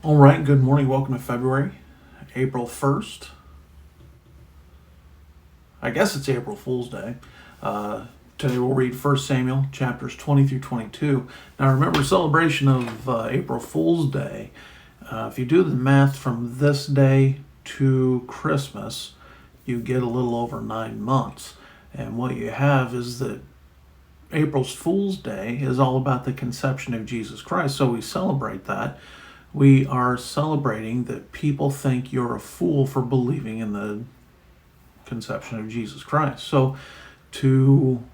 All right, good morning. Welcome to February, April 1st. I guess it's April Fool's Day. Today we'll read 1 Samuel chapters 20 through 22. Now remember, celebration of April Fool's Day. If you do the math from this day to Christmas, you get a little over 9 months. And what you have is that April's Fool's Day is all about the conception of Jesus Christ. So we celebrate that. We are celebrating that people think you're a fool for believing in the conception of Jesus Christ. So to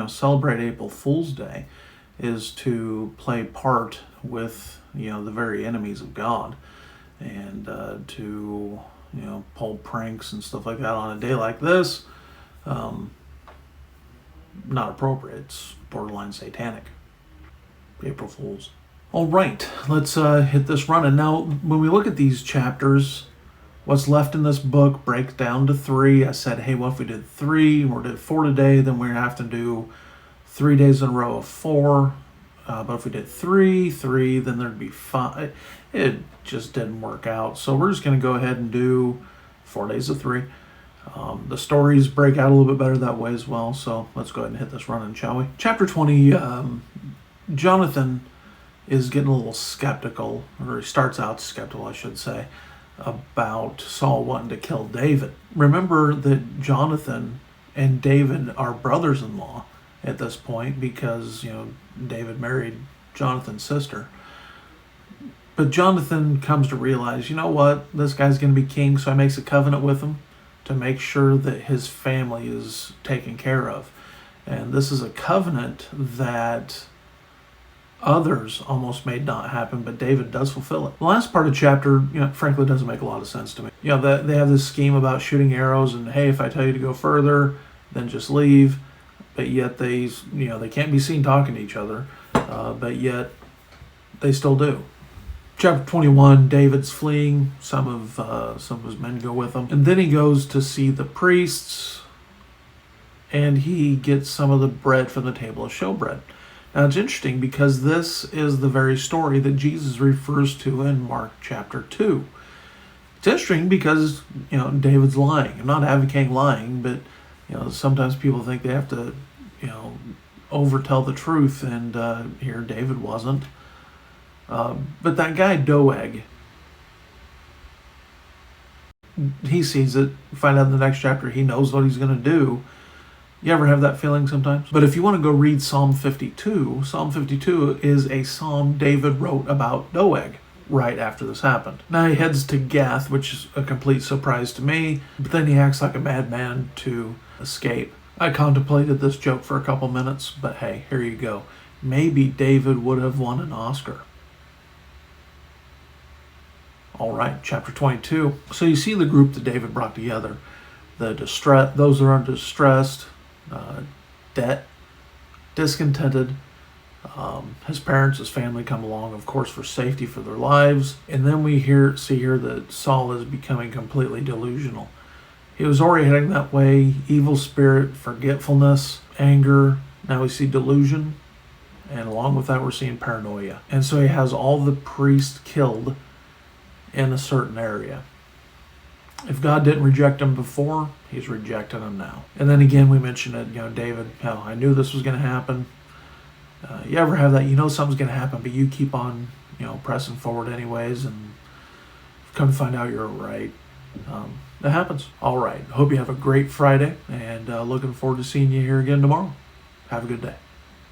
celebrate April Fool's Day is to play part with the very enemies of God, and to pull pranks and stuff like that on a day like this. Not appropriate. It's borderline satanic. April Fools. All right, let's hit this running. Now, when we look at these chapters, what's left in this book breaks down to 3. I said, hey, what if we did 3? We did 4 today, then we're going to have to do 3 days in a row of 4. But if we did 3, then there'd be 5. It just didn't work out. So we're just going to go ahead and do 4 days of 3. The stories break out a little bit better that way as well. So let's go ahead and hit this running, shall we? Chapter 20, Jonathan is getting a little skeptical, or he starts out skeptical, I should say, about Saul wanting to kill David. Remember that Jonathan and David are brothers-in-law at this point because, David married Jonathan's sister. But Jonathan comes to realize, you know what, this guy's going to be king, so he makes a covenant with him to make sure that his family is taken care of. And this is a covenant that others almost made not happen, but David does fulfill it. The last part of the chapter, frankly, doesn't make a lot of sense to me. They have this scheme about shooting arrows, and hey, if I tell you to go further, then just leave. But yet they can't be seen talking to each other. But yet they still do. Chapter 21, David's fleeing. Some of his men go with him, and then he goes to see the priests, and he gets some of the bread from the Table of Shewbread. Now, it's interesting because this is the very story that Jesus refers to in Mark chapter 2. It's interesting because, David's lying. I'm not advocating lying, but, sometimes people think they have to, overtell the truth, and here David wasn't. But that guy, Doeg, he sees it. Find out in the next chapter he knows what he's going to do. You ever have that feeling sometimes? But if you want to go read Psalm 52, Psalm 52 is a psalm David wrote about Doeg right after this happened. Now he heads to Gath, which is a complete surprise to me, but then he acts like a madman to escape. I contemplated this joke for a couple minutes, but hey, here you go. Maybe David would have won an Oscar. All right, chapter 22. So you see the group that David brought together. Those that are distressed, debt, discontented. His parents, his family come along, of course, for safety for their lives. And then we see here that Saul is becoming completely delusional. He was already heading that way. Evil spirit, forgetfulness, anger. Now we see delusion. And along with that, we're seeing paranoia. And so he has all the priests killed in a certain area. If God didn't reject him before, he's rejecting him now. And then again, we mentioned it, David, I knew this was going to happen. You ever have that, something's going to happen, but you keep on, pressing forward anyways, and come to find out you're right. That happens. All right. Hope you have a great Friday, and looking forward to seeing you here again tomorrow. Have a good day.